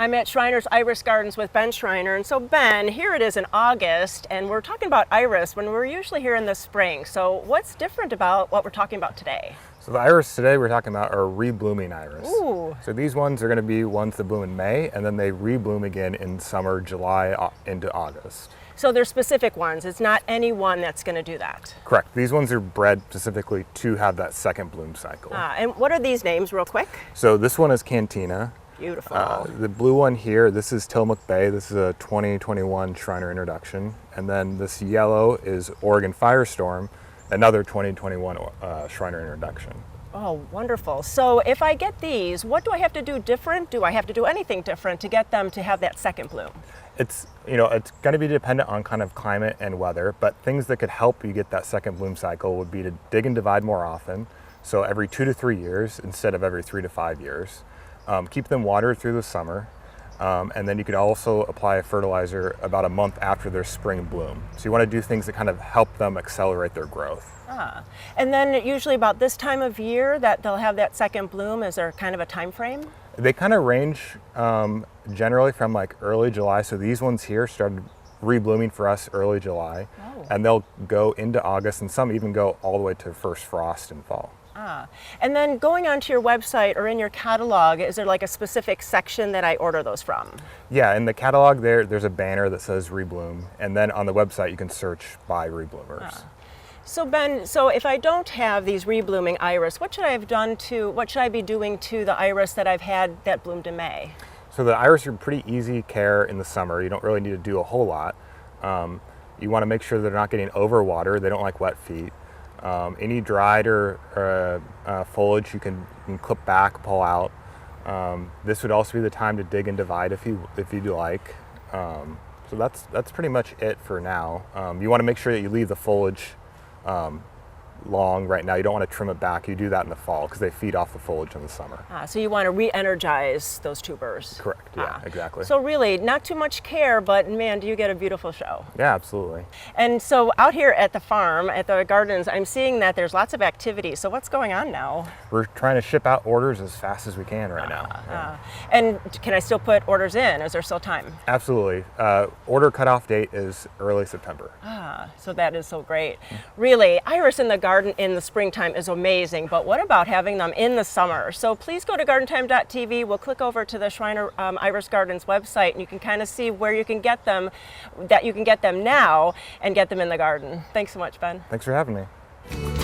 I'm at Schreiner's Iris Gardens with Ben Schreiner. And so Ben, here it is in August, and we're talking about iris when we're usually here in the spring. So what's different about what we're talking about today? So the iris today we're talking about are reblooming iris. Ooh. So these ones are going to be ones that bloom in May, and then they rebloom again in summer, July into August. So they're specific ones. It's not any one that's going to do that. Correct. These ones are bred specifically to have that second bloom cycle. And what are these names real quick? So this one is Cantina. Beautiful. The blue one here, this is Tillamook Bay. This is a 2021 Schreiner introduction. And then this yellow is Oregon Firestorm, another 2021 Schreiner introduction. Oh, wonderful. So if I get these, what do I have to do different? Do I have to do anything different to get them to have that second bloom? It's going to be dependent on kind of climate and weather, but things that could help you get that second bloom cycle would be to dig and divide more often. So every 2 to 3 years instead of every 3 to 5 years. Keep them watered through the summer. And then you could also apply a fertilizer about a month after their spring bloom. So you want to do things that kind of help them accelerate their growth. And then usually about this time of year that they'll have that second bloom. Is there kind of a time frame? They kind of range generally from like early July. So these ones here started reblooming for us early July. And they'll go into August, and some even go all the way to first frost in fall. And then going onto your website or in your catalog, is there like a specific section that I order those from? Yeah, in the catalog there's a banner that says Rebloom, and then on the website you can search by rebloomers. So Ben, so if I don't have these reblooming iris, what should I be doing to the iris that I've had that bloomed in May? So the iris are pretty easy care in the summer. You don't really need to do a whole lot. You want to make sure they're not getting overwatered. They don't like wet feet. Any dried or foliage you can clip back, pull out. This would also be the time to dig and divide if you'd like. So that's pretty much it for now. You want to make sure that you leave the foliage long right now. You don't want to trim it back. You do that in the fall because they feed off the foliage in the summer. So you want to re-energize those tubers. Correct, yeah, exactly. So really, not too much care, but man, do you get a beautiful show. Yeah, absolutely. And so out here at the farm, at the gardens, I'm seeing that there's lots of activity. So what's going on now? We're trying to ship out orders as fast as we can right now. And can I still put orders in? Is there still time? Absolutely. Order cutoff date is early September. So that is so great. Really, iris in the garden in the springtime is amazing, but what about having them in the summer? So please go to gardentime.tv. We'll click over to the Schreiner Iris Gardens website, and you can kind of see where you can get them, that you can get them now and get them in the garden. Thanks so much, Ben. Thanks for having me.